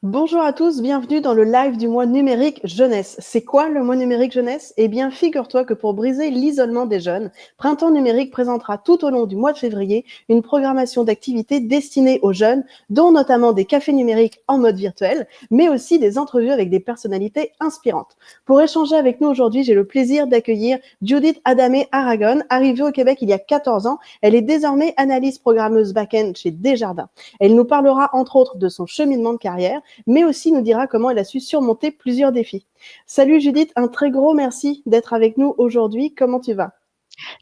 Bonjour à tous, bienvenue dans le live du mois numérique jeunesse. C'est quoi le mois numérique jeunesse? Eh bien, figure-toi que pour briser l'isolement des jeunes, Printemps numérique présentera tout au long du mois de février une programmation d'activités destinée aux jeunes, dont notamment des cafés numériques en mode virtuel, mais aussi des entrevues avec des personnalités inspirantes. Pour échanger avec nous aujourd'hui, j'ai le plaisir d'accueillir Judith Adamé Aragon, arrivée au Québec il y a 14 ans. Elle est désormais analyste programmeuse back-end chez Desjardins. Elle nous parlera entre autres de son cheminement de carrière, mais aussi nous dira comment elle a su surmonter plusieurs défis. Salut Judith, un très gros merci d'être avec nous aujourd'hui. Comment tu vas?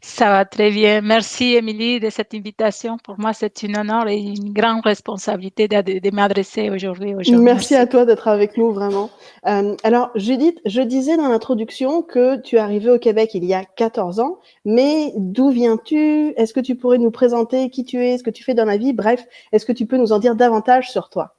Ça va très bien. Merci, Émilie, de cette invitation. Pour moi, c'est un honneur et une grande responsabilité de m'adresser aujourd'hui aux gens. Merci à Merci. toi d'être avec nous, vraiment. Alors, Judith, je disais dans l'introduction que tu es arrivée au Québec il y a 14 ans, mais d'où viens-tu? Est-ce que tu pourrais nous présenter qui tu es, ce que tu fais dans la vie? Bref, est-ce que tu peux nous en dire davantage sur toi?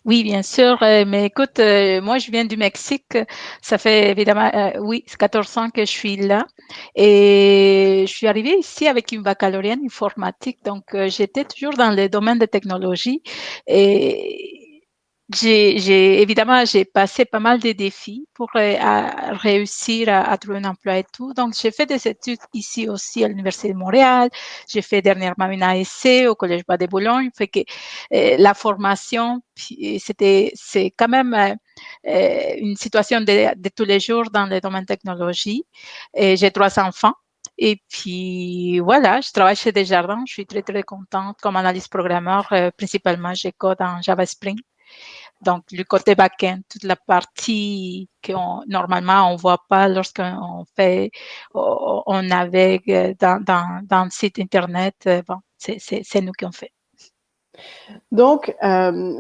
Oui, bien sûr. Mais écoute, moi, je viens du Mexique. Ça fait évidemment, oui, 14 ans que je suis là. Et je suis arrivée ici avec une baccalauréat en informatique. Donc, j'étais toujours dans le domaine de technologie. Et évidemment, j'ai passé pas mal de défis pour réussir à trouver un emploi et tout. Donc, j'ai fait des études ici aussi à l'Université de Montréal. J'ai fait dernièrement une ASC au Collège Bois de Boulogne. Fait que la formation, c'est quand même une situation de tous les jours dans le domaine technologie. Et j'ai 3 enfants. Et puis voilà, je travaille chez Desjardins. Je suis très, très contente comme analyste programmeur. Principalement, je code en Java Spring. Donc, le côté back-end, toute la partie qu'on normalement on voit pas lorsqu'on fait, on navigue dans le site internet. Bon, c'est nous qui on fait. Donc,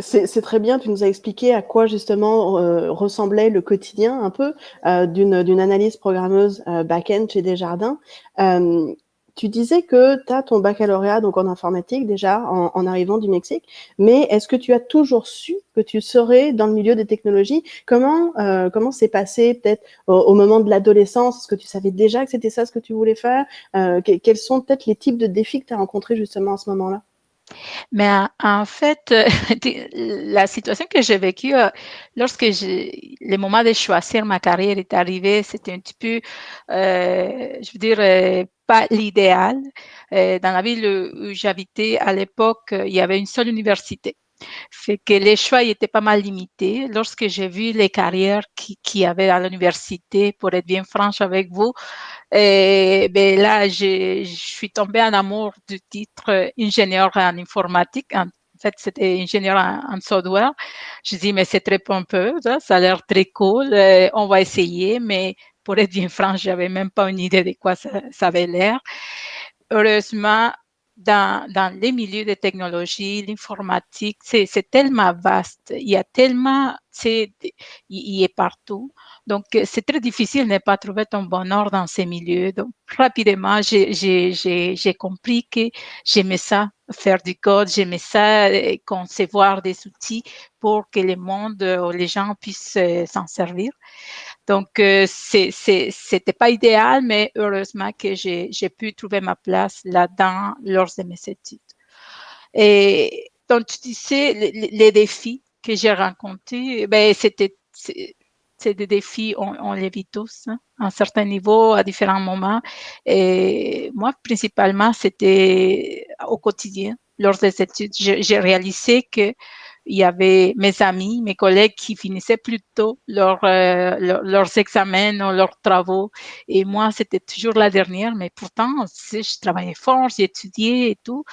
c'est très bien, tu nous as expliqué à quoi justement ressemblait le quotidien un peu d'une analyse programmeuse back-end chez Desjardins. Euh, Tu disais que tu as ton baccalauréat donc en informatique déjà en arrivant du Mexique, mais est-ce que tu as toujours su que tu serais dans le milieu des technologies? Comment s'est passé peut-être au moment de l'adolescence? Est-ce que tu savais déjà que c'était ça ce que tu voulais faire? Quels sont peut-être les types de défis que tu as rencontrés justement à ce moment-là? Mais en fait, la situation que j'ai vécue lorsque le moment de choisir ma carrière est arrivé, c'était un petit peu, je veux dire, pas l'idéal. Dans la ville où j'habitais à l'époque, il y avait une seule université. Fait que les choix étaient pas mal limités. Lorsque j'ai vu les carrières qu'il y avait à l'université, pour être bien franche avec vous, et ben là, je suis tombée en amour du titre ingénieur en informatique. En fait, c'était ingénieur en software. Je dis, mais c'est très pompeux, ça a l'air très cool. On va essayer, mais pour être bien franc, j'avais même pas une idée de quoi ça avait l'air. Heureusement, dans les milieux de technologie, l'informatique, c'est tellement vaste. Il y a tellement, il est partout. Donc, c'est très difficile de ne pas trouver ton bonheur dans ces milieux. Donc, rapidement, j'ai compris que j'aimais ça, faire du code, j'aimais ça, concevoir des outils pour que le monde ou les gens puissent s'en servir. Donc, c'était pas idéal, mais heureusement que j'ai pu trouver ma place là-dedans lors de mes études. Et donc, tu disais, les défis que j'ai rencontrés, ben, c'est des défis, on les vit tous, hein, à un certain niveau, à différents moments. Et moi, principalement, c'était au quotidien, lors des études. J'ai réalisé que il y avait mes amis, mes collègues qui finissaient plus tôt leurs examens ou leurs travaux. Et moi, c'était toujours la dernière, mais pourtant, je travaillais fort, j'ai étudié et tout.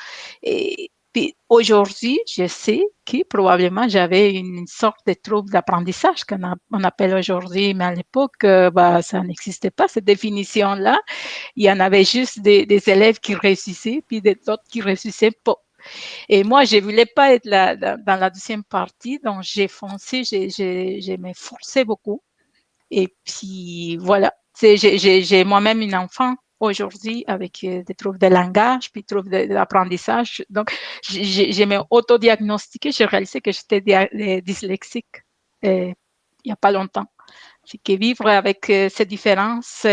Et puis aujourd'hui, je sais que probablement j'avais une sorte de trouble d'apprentissage qu'on appelle aujourd'hui, mais à l'époque, bah, ça n'existait pas, cette définition-là. Il y en avait juste des élèves qui réussissaient, puis d'autres qui réussissaient pas. Et moi, je voulais pas être là, dans la deuxième partie, donc j'ai foncé, j'ai me forcé beaucoup. Et puis voilà, j'ai moi-même une enfant aujourd'hui avec des troubles de langage, puis troubles d'apprentissage. Donc, j'ai me autodiagnostiqué, j'ai réalisé que j'étais dyslexique il n'y a pas longtemps. C'est que vivre avec ces différences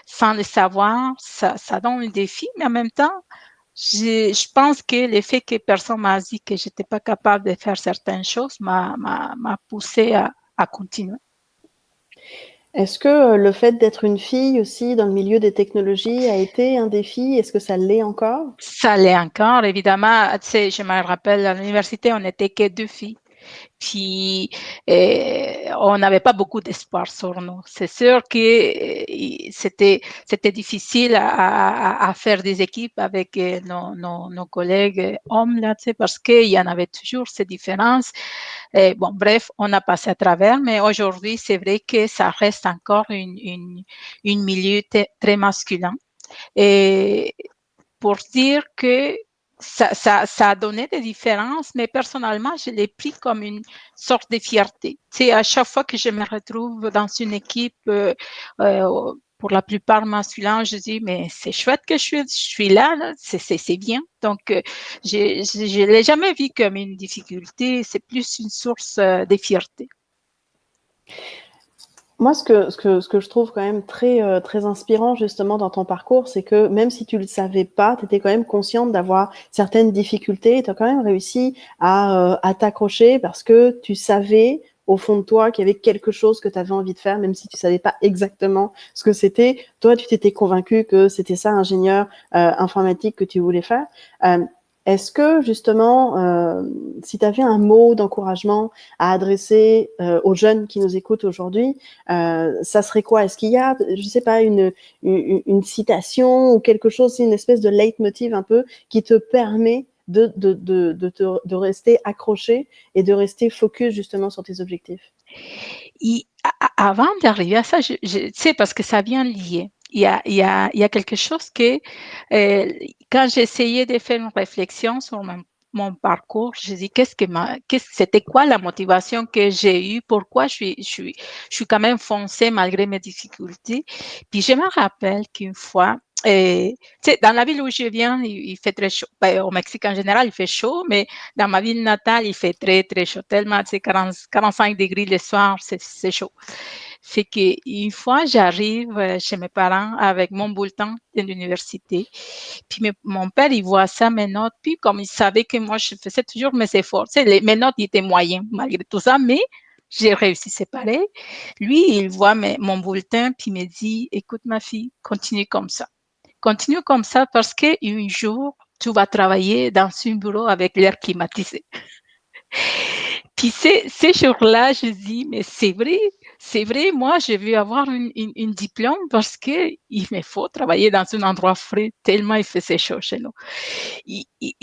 sans le savoir, ça donne un défi, mais en même temps, je pense que le fait que personne m'a dit que j'étais pas capable de faire certaines choses m'a poussé à continuer. Est-ce que le fait d'être une fille aussi dans le milieu des technologies a été un défi? Est-ce que ça l'est encore? Ça l'est encore, évidemment. Tu sais, je me rappelle, à l'université, on n'était que 2 filles. Puis, on n'avait pas beaucoup d'espoir sur nous. C'est sûr que c'était difficile à faire des équipes avec nos collègues hommes, là, tu sais, parce qu'il y en avait toujours ces différences. Et bon, bref, on a passé à travers, mais aujourd'hui, c'est vrai que ça reste encore une milieu très masculin. Et pour dire que ça a donné des différences, mais personnellement, je l'ai pris comme une sorte de fierté. Tu sais, à chaque fois que je me retrouve dans une équipe, pour la plupart masculin, je dis, mais c'est chouette que je suis là, là. C'est bien. Donc, je l'ai jamais vu comme une difficulté, c'est plus une source de fierté. Moi, ce que je trouve quand même très inspirant justement dans ton parcours, c'est que même si tu le savais pas, tu étais quand même consciente d'avoir certaines difficultés. Tu as quand même réussi à t'accrocher parce que tu savais au fond de toi qu'il y avait quelque chose que tu avais envie de faire, même si tu savais pas exactement ce que c'était. Toi, tu t'étais convaincu que c'était ça, ingénieur informatique que tu voulais faire. Est-ce que justement, si tu avais un mot d'encouragement à adresser aux jeunes qui nous écoutent aujourd'hui, ça serait quoi? Est-ce qu'il y a, je sais pas, une citation ou quelque chose, une espèce de leitmotiv un peu qui te permet de rester accroché et de rester focus justement sur tes objectifs? Avant d'arriver à ça, tu sais, parce que ça vient lié. Il y a quelque chose que, quand j'ai essayé de faire une réflexion sur mon parcours, je dis c'était quoi la motivation que j'ai eue, pourquoi je suis quand même foncée malgré mes difficultés. Puis je me rappelle qu'une fois, tu sais, dans la ville où je viens, il fait très chaud. Ben, au Mexique en général, il fait chaud, mais dans ma ville natale, il fait très chaud, tellement, tu sais, 45 degrés le soir, c'est chaud. Fait qu'une fois, j'arrive chez mes parents avec mon bulletin de l'université. Puis mon père, il voit ça, mes notes. Puis comme il savait que moi, je faisais toujours mes efforts. Tu sais, mes notes, ils étaient moyennes malgré tout ça, mais j'ai réussi, c'est pareil. Lui, il voit mon bulletin, puis il me dit, écoute ma fille, continue comme ça. Continue comme ça parce qu'un jour, tu vas travailler dans un bureau avec l'air climatisé. Puis ces jours-là, je dis, mais c'est vrai, moi, je veux avoir une diplôme parce que il me faut travailler dans un endroit frais tellement il faisait chaud chez nous.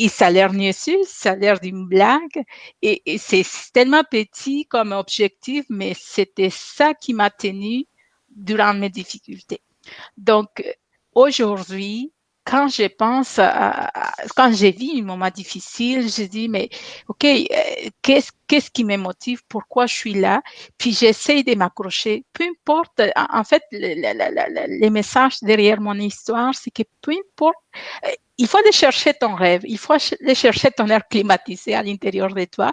Ça a l'air niaiseux, ça a l'air d'une blague et c'est tellement petit comme objectif, mais c'était ça qui m'a tenu durant mes difficultés. Donc, aujourd'hui, quand je pense quand j'ai vu un moment difficile, je dis, mais OK, qu'est-ce qui me motive? Pourquoi je suis là? Puis j'essaie de m'accrocher. Peu importe, en fait, les messages derrière mon histoire, c'est que peu importe, il faut aller chercher ton rêve, il faut aller chercher ton air climatisé à l'intérieur de toi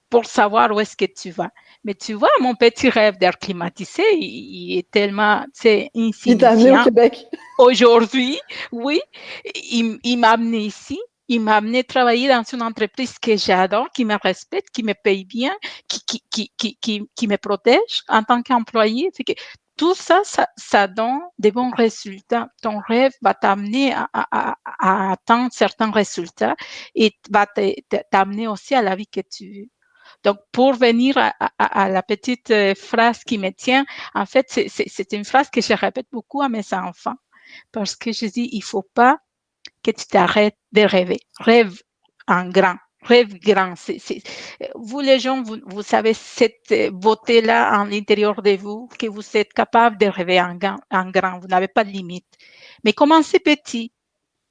pour savoir où est-ce que tu vas. Mais tu vois, mon petit rêve d'air climatisé, il est tellement, c'est Qui t'a amené au insignifiant. Québec? Aujourd'hui, oui, il m'a amené ici. Il m'a amené travailler dans une entreprise que j'adore, qui me respecte, qui me paye bien, qui me protège en tant qu'employé. C'est que tout ça, ça donne des bons résultats. Ton rêve va t'amener à atteindre certains résultats et va t'amener aussi à la vie que tu veux. Donc, pour venir à la petite phrase qui me tient, en fait, c'est une phrase que je répète beaucoup à mes enfants parce que je dis, il faut pas que tu t'arrêtes de rêver. Rêve en grand. Rêve grand. Vous, les gens, vous savez cette beauté-là en l'intérieur de vous, que vous êtes capable de rêver en grand. Vous n'avez pas de limite. Mais commencez petit.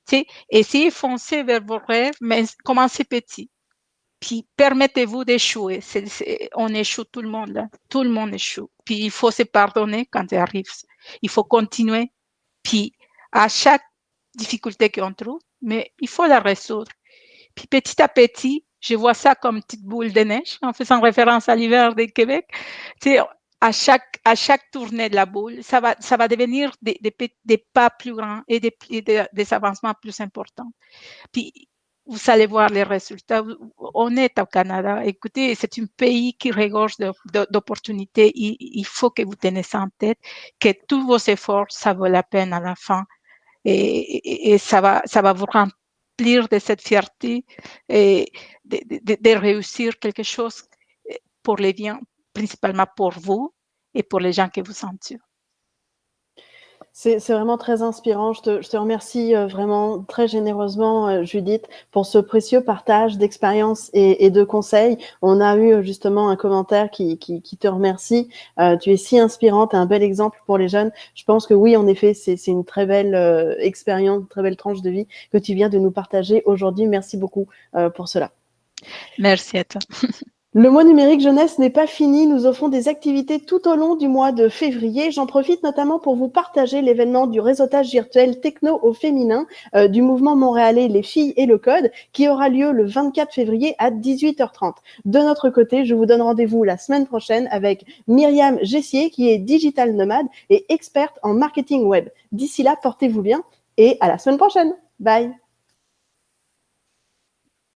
Tu sais, essayez de foncer vers vos rêves, mais commencez petit. Puis permettez-vous d'échouer. On échoue tout le monde là. Tout le monde échoue. Puis il faut se pardonner quand ça arrive. Il faut continuer. Puis à chaque difficulté qu'on trouve, mais il faut la résoudre. Puis petit à petit, je vois ça comme une petite boule de neige en faisant référence à l'hiver du Québec. Tu sais, à chaque tournée de la boule, ça va devenir des pas plus grands et des avancements plus importants. Puis, vous allez voir les résultats. On est au Canada. Écoutez, c'est un pays qui regorge d'opportunités. Il faut que vous tenez ça en tête, que tous vos efforts, ça vaut la peine à la fin. Et ça va vous remplir de cette fierté et de réussir quelque chose pour les biens, principalement pour vous et pour les gens que vous entourent. C'est vraiment très inspirant. Je te remercie vraiment très généreusement, Judith, pour ce précieux partage d'expériences et de conseils. On a eu justement un commentaire qui te remercie. Tu es si inspirante, un bel exemple pour les jeunes. Je pense que oui, en effet, c'est une très belle expérience, une très belle tranche de vie que tu viens de nous partager aujourd'hui. Merci beaucoup pour cela. Merci à toi. Le mois numérique jeunesse n'est pas fini. Nous offrons des activités tout au long du mois de février. J'en profite notamment pour vous partager l'événement du réseautage virtuel techno au féminin du mouvement montréalais Les Filles et le Code qui aura lieu le 24 février à 18h30. De notre côté, je vous donne rendez-vous la semaine prochaine avec Myriam Gessier qui est digital nomade et experte en marketing web. D'ici là, portez-vous bien et à la semaine prochaine. Bye.